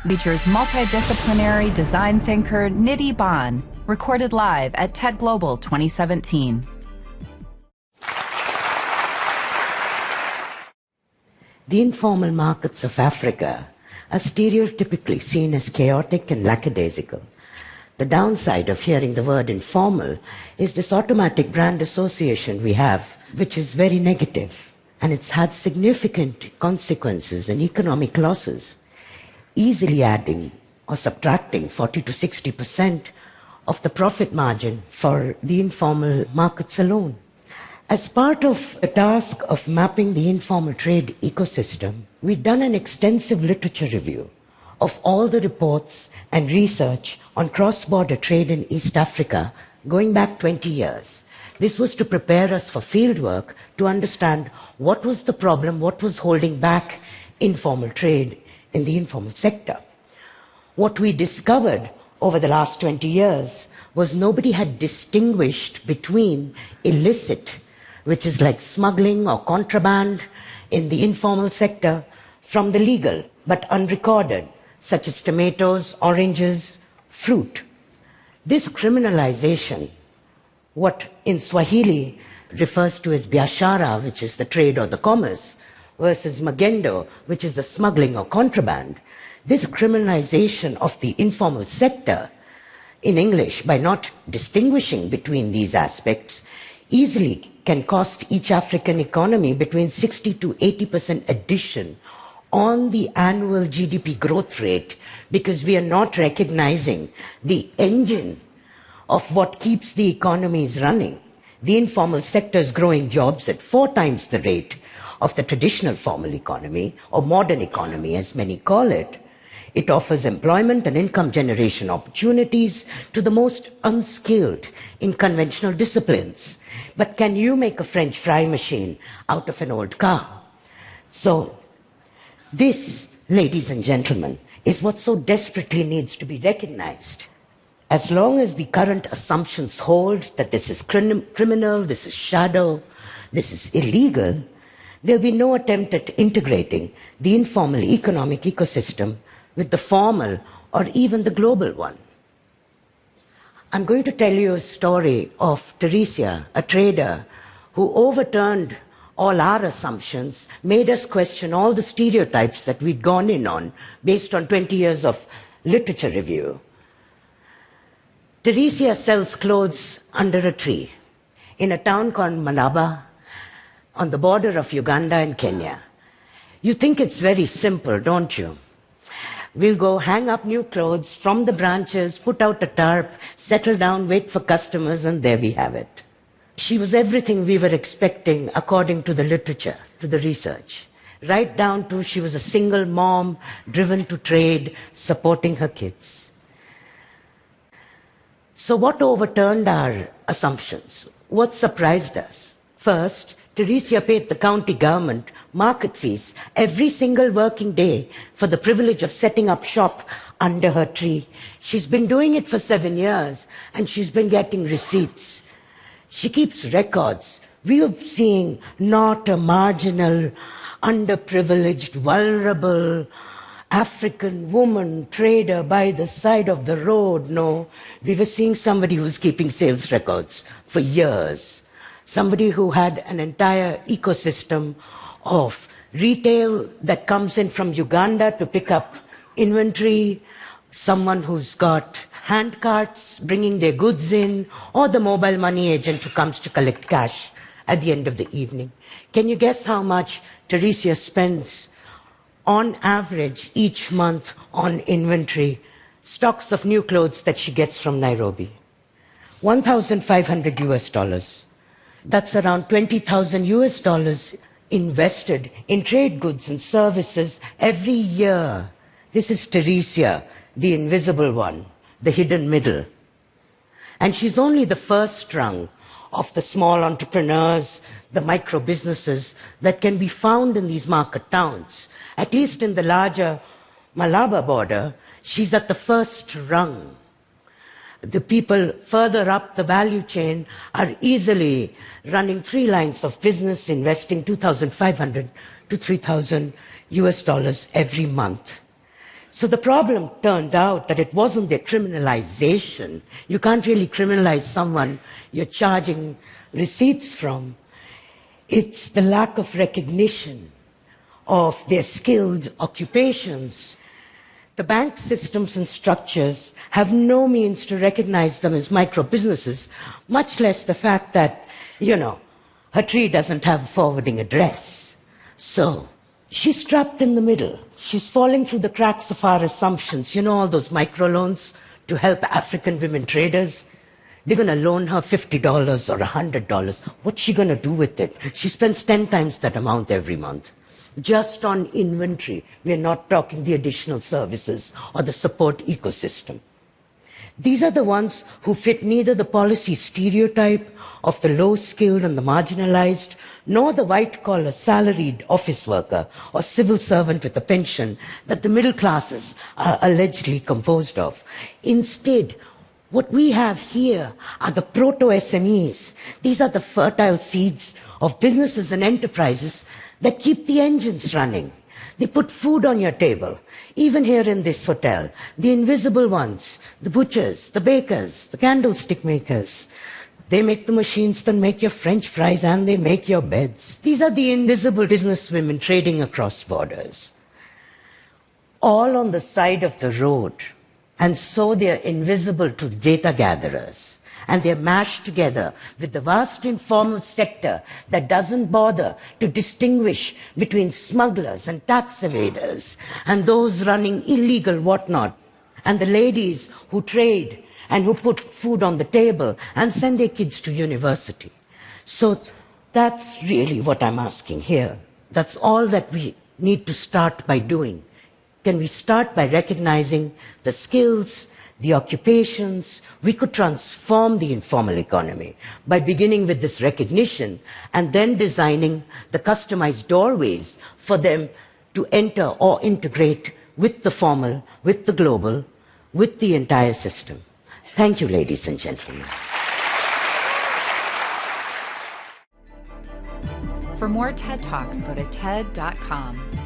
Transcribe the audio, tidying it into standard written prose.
features multidisciplinary design thinker Niti Bhan, recorded live at TED Global 2017. The informal markets of Africa are stereotypically seen as chaotic and lackadaisical. The downside of hearing the word informal is this automatic brand association we have, which is very negative, and it's had significant consequences and economic losses, easily adding or subtracting 40 to 60% of the profit margin for the informal markets alone. As part of the task of mapping the informal trade ecosystem, we've done an extensive literature review of all the reports and research on cross-border trade in East Africa going back 20 years. This was to prepare us for fieldwork to understand what was the problem, what was holding back informal trade in the informal sector. What we discovered over the last 20 years was nobody had distinguished between illicit, which is like smuggling or contraband in the informal sector, from the legal but unrecorded, such as tomatoes, oranges, fruit. This criminalization, what in Swahili refers to as biashara, which is the trade or the commerce, versus magendo, which is the smuggling or contraband, this criminalization of the informal sector in English, by not distinguishing between these aspects, easily can cost each African economy between 60 to 80% addition on the annual GDP growth rate, because we are not recognizing the engine of what keeps the economies running. The informal sector is growing jobs at 4 times the rate of the traditional formal economy, or modern economy as many call it. It offers employment and income generation opportunities to the most unskilled in conventional disciplines. But can you make a French fry machine out of an old car? So this, ladies and gentlemen, is what so desperately needs to be recognized. As long as the current assumptions hold that this is criminal, this is shadow, this is illegal, there'll be no attempt at integrating the informal economic ecosystem with the formal or even the global one. I'm going to tell you a story of Teresia, a trader who overturned all our assumptions, made us question all the stereotypes that we'd gone in on based on 20 years of literature review. Teresia sells clothes under a tree in a town called Malaba on the border of Uganda and Kenya. You think it's very simple, don't you? We'll go hang up new clothes from the branches, put out a tarp, settle down, wait for customers, and there we have it. She was everything we were expecting according to the literature, to the research. Right down to she was a single mom, driven to trade, supporting her kids. So what overturned our assumptions? What surprised us? First, Teresia paid the county government market fees every single working day for the privilege of setting up shop under her tree. She's been doing it for 7 years, and she's been getting receipts. She keeps records. We are seeing not a marginal, underprivileged, vulnerable African woman trader by the side of the road. No, we were seeing somebody who's keeping sales records for years. Somebody who had an entire ecosystem of retail that comes in from Uganda to pick up inventory, someone who's got hand carts bringing their goods in, or the mobile money agent who comes to collect cash at the end of the evening. Can you guess how much Teresia spends on average each month on inventory, stocks of new clothes that she gets from Nairobi? $1,500. That's around 20,000 US dollars invested in trade goods and services every year. This is Teresia, the invisible one, the hidden middle. And she's only the first rung of the small entrepreneurs, the micro businesses that can be found in these market towns. At least in the larger Malaba border, she's at the first rung. The people further up the value chain are easily running 3 lines of business, investing $2,500 to $3,000 US every month. So the problem turned out that it wasn't their criminalization. You can't really criminalize someone you're charging receipts from. It's the lack of recognition of their skilled occupations. The bank systems and structures have no means to recognize them as micro businesses, much less the fact that, her tree doesn't have a forwarding address. So, she's trapped in the middle. She's falling through the cracks of our assumptions. All those microloans to help African women traders? They're going to loan her $50 or $100. What's she going to do with it? She spends 10 times that amount every month. Just on inventory. We're not talking the additional services or the support ecosystem. These are the ones who fit neither the policy stereotype of the low-skilled and the marginalized, nor the white-collar salaried office worker or civil servant with a pension that the middle classes are allegedly composed of. Instead, what we have here are the proto-SMEs. These are the fertile seeds of businesses and enterprises that keep the engines running. They put food on your table. Even here in this hotel, the invisible ones, the butchers, the bakers, the candlestick makers, they make the machines that make your French fries and they make your beds. These are the invisible businesswomen trading across borders. All on the side of the road. And so they're invisible to data gatherers. And they're mashed together with the vast informal sector that doesn't bother to distinguish between smugglers and tax evaders and those running illegal whatnot, and the ladies who trade and who put food on the table and send their kids to university. So that's really what I'm asking here. That's all that we need to start by doing. Can we start by recognizing the skills, the occupations? We could transform the informal economy by beginning with this recognition and then designing the customized doorways for them to enter or integrate with the formal, with the global, with the entire system. Thank you, ladies and gentlemen. For more TED Talks, go to TED.com.